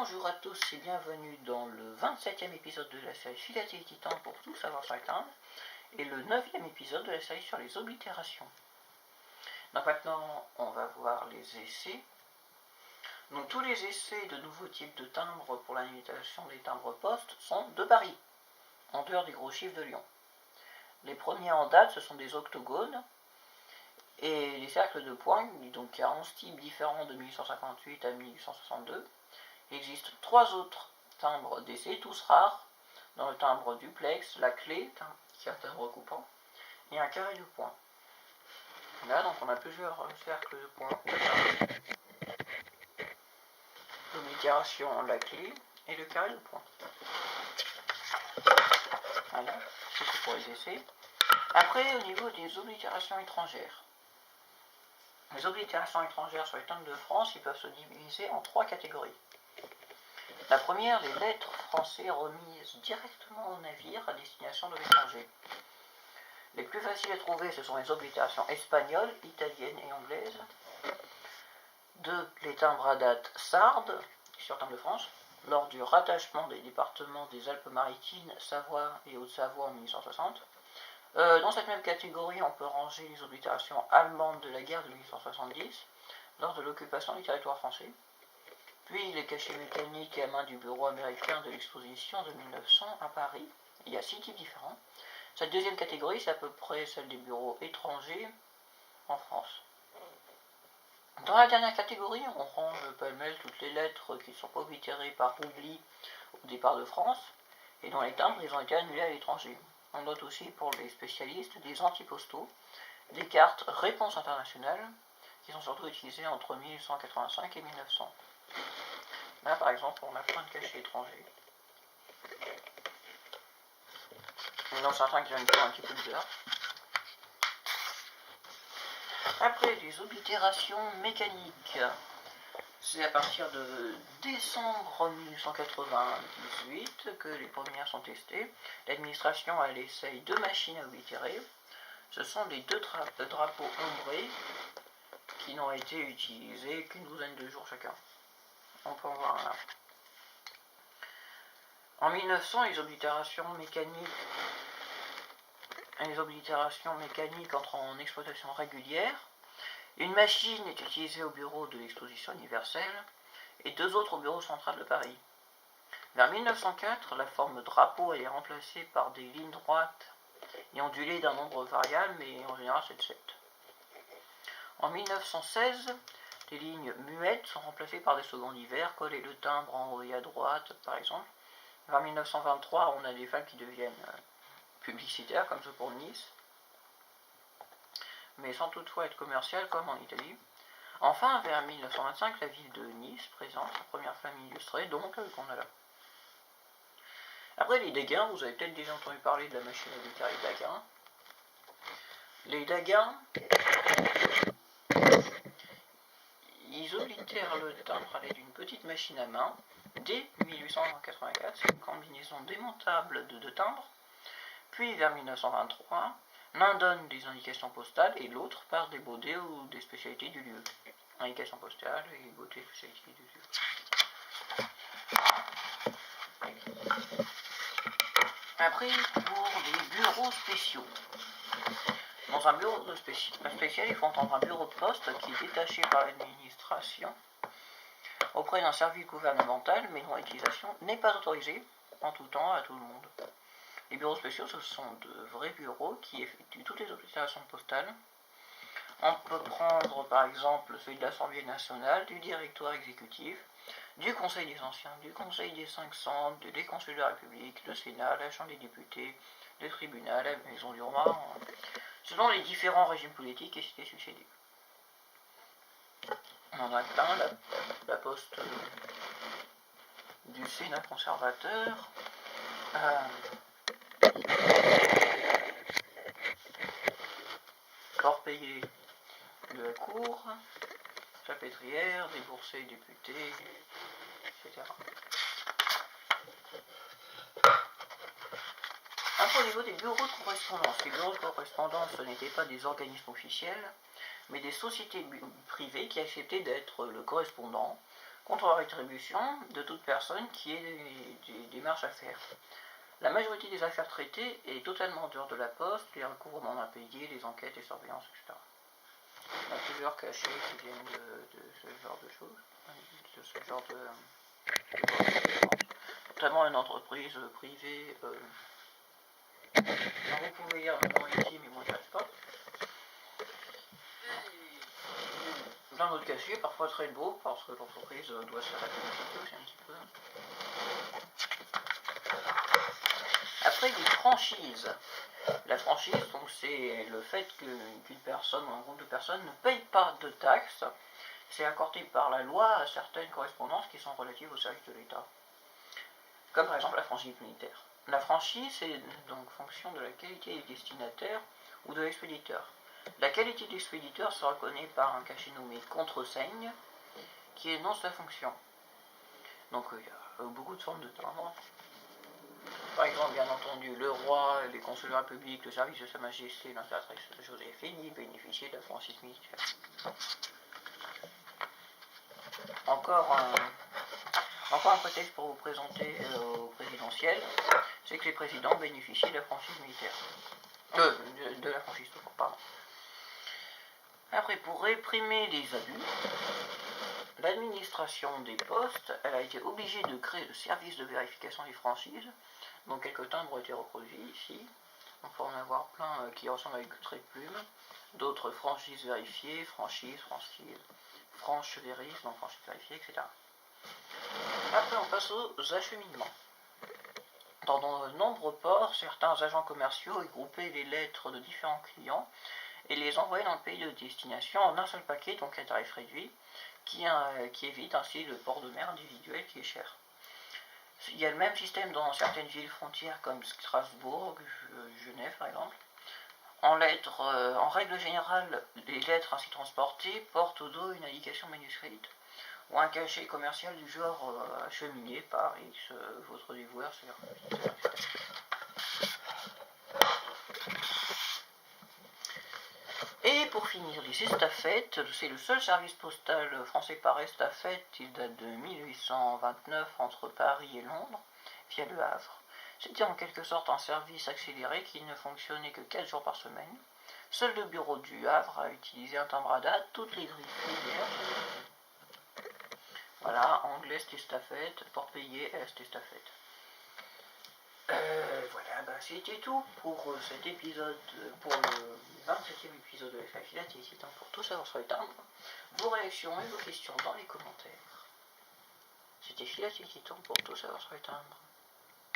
Bonjour à tous et bienvenue dans le 27e épisode de la série Philatélie Titan pour tout savoir sur Titan et le 9e épisode de la série sur les oblitérations. Donc maintenant on va voir les essais. Donc tous les essais de nouveaux types de timbres pour la limitation des timbres postes sont de Paris, en dehors des gros chiffres de Lyon. Les premiers en date ce sont des octogones et les cercles de points, donc il y a 11 types différents de 1858 à 1862. Il existe 3 autres timbres d'essai, tous rares, dans le timbre duplex, la clé, qui est un timbre coupant, et un carré de points. Là, donc on a plusieurs cercles de points. L'oblitération, la clé, et le carré de points. Voilà, c'est tout pour les essais. Après, au niveau des oblitérations étrangères. Les oblitérations étrangères sur les timbres de France, ils peuvent se diviser en 3 catégories. La première, les lettres françaises remises directement au navire à destination de l'étranger. Les plus faciles à trouver, ce sont les oblitérations espagnoles, italiennes et anglaises. 2. Les timbres à date sardes, sur timbre de France, lors du rattachement des départements des Alpes-Maritimes, Savoie et Haute-Savoie en 1860. Dans cette même catégorie, on peut ranger les oblitérations allemandes de la guerre de 1870, lors de l'occupation du territoire français. Puis les cachets mécaniques à main du bureau américain de l'exposition de 1900 à Paris. Il y a 6 types différents. Cette deuxième catégorie, c'est à peu près celle des bureaux étrangers en France. Dans la dernière catégorie, on range pêle-mêle toutes les lettres qui ne sont pas oblitérées par oubli au départ de France, et dont les timbres ils ont été annulés à l'étranger. On note aussi pour les spécialistes des antipostaux, des cartes réponse internationales, qui sont surtout utilisées entre 1885 et 1900. Là, par exemple, on a plein de cachets étrangers. Il y en a certains qui viennent un petit peu bizarre. Après, les oblitérations mécaniques. C'est à partir de décembre 1898 que les premières sont testées. L'administration a l'essai 2 machines à oblitérer. Ce sont les 2 drapeaux ombrés qui n'ont été utilisés qu'une douzaine de jours chacun. On peut en voir là. En 1900, les oblitérations mécaniques entrent en exploitation régulière. Une machine est utilisée au bureau de l'exposition universelle et 2 autres au bureau central de Paris. Vers 1904, la forme drapeau est remplacée par des lignes droites et ondulées d'un nombre variable, mais en général c'est de 7. En 1916, les lignes muettes sont remplacées par des seconds divers, coller le timbre en haut et à droite par exemple. Vers 1923, on a des fans qui deviennent publicitaires, comme ceux pour Nice, mais sans toutefois être commerciales comme en Italie. Enfin, vers 1925, la ville de Nice présente sa première flamme illustrée, donc qu'on a là. Après les Daguins, vous avez peut-être déjà entendu parler de la machine à oblitérer Daguin. Les Daguins, ils oblitèrent le timbre à l'aide d'une petite machine à main dès 1884, c'est une combinaison démontable de 2 timbres. Puis vers 1923, l'un donne des indications postales et l'autre par des baudets ou des spécialités du lieu. Indications postales et baudets et spécialités du lieu. Après, pour les bureaux spéciaux. Dans un bureau spécial, il faut entendre un bureau de poste qui est détaché par l'administration auprès d'un service gouvernemental, mais dont l'utilisation n'est pas autorisée en tout temps à tout le monde. Les bureaux spéciaux, ce sont de vrais bureaux qui effectuent toutes les opérations postales. On peut prendre par exemple celui de l'Assemblée nationale, du directoire exécutif, du Conseil des anciens, du Conseil des 500, des consuls de la République, le Sénat, la Chambre des députés, le tribunal, la Maison du Roi, selon les différents régimes politiques et cités succédés. On en a plein, la poste du Sénat conservateur, corps payé de la cour, salpêtrière, déboursés, députés, etc. Après, au niveau des bureaux de correspondance, les bureaux de correspondance, ce n'étaient pas des organismes officiels, mais des sociétés privées qui acceptaient d'être le correspondant contre la rétribution de toute personne qui ait des démarches à faire. La majorité des affaires traitées est totalement en dehors de la poste, les recouvrements d'impayés, les enquêtes, les surveillances, etc. Il y a plusieurs cachets qui viennent de ce genre de choses, de ce genre notamment une entreprise privée. Vous pouvez lire maintenant ici, mais moi je n'arrive pas. D'un autre cachet, parfois très beau, parce que l'entreprise doit se faire la publicité aussi un petit peu. Après, les franchises. La franchise, donc, c'est le fait qu'une personne ou un groupe de personnes ne paye pas de taxes. C'est accordé par la loi à certaines correspondances qui sont relatives au service de l'État. Comme par exemple la franchise militaire. La franchise est donc fonction de la qualité du destinataire ou de l'expéditeur. La qualité de l'expéditeur se reconnaît par un cachet nommé contreseigne qui énonce la fonction. Donc il y a beaucoup de formes de timbres. Par exemple, bien entendu, le roi, les consuls de la République, le service de Sa Majesté, l'impératrice Joséphine bénéficiaient de la franchise militaire. Encore un prétexte pour vous présenter au présidentiel, c'est que les présidents bénéficient de la franchise militaire. De la franchise tout court, pardon. Après, pour réprimer les abus, l'administration des postes, elle a été obligée de créer le service de vérification des franchises. Donc quelques timbres ont été reproduits ici. On peut en avoir plein qui ressemblent à une trait de plume. D'autres franchises vérifiées, franche vérif, non franchise vérifiée, etc. Après on passe aux acheminements. Dans de nombreux ports, certains agents commerciaux y groupaient les lettres de différents clients et les envoyaient dans le pays de destination en un seul paquet, donc à tarif réduit, qui évite ainsi le port de mer individuel qui est cher. Il y a le même système dans certaines villes frontières comme Strasbourg, Genève par exemple. En règle générale, les lettres ainsi transportées portent au dos une indication manuscrite ou un cachet commercial du genre acheminé par X, votre dévoueur, etc. Et pour finir, les estafettes, c'est le seul service postal français par estafette, il date de 1829 entre Paris et Londres, via Le Havre. C'était en quelque sorte un service accéléré qui ne fonctionnait que 4 jours par semaine. Seul le bureau du Havre a utilisé un timbre à date, toutes les grilles vierges. Voilà, anglaise estafette, port payé, est estafette. Voilà, c'était tout pour cet épisode, pour le 27e épisode de FA Philatélisme, pour tout savoir sur les timbres. Vos réactions et vos questions dans les commentaires. C'était Philatélisme pour tout savoir sur les timbres.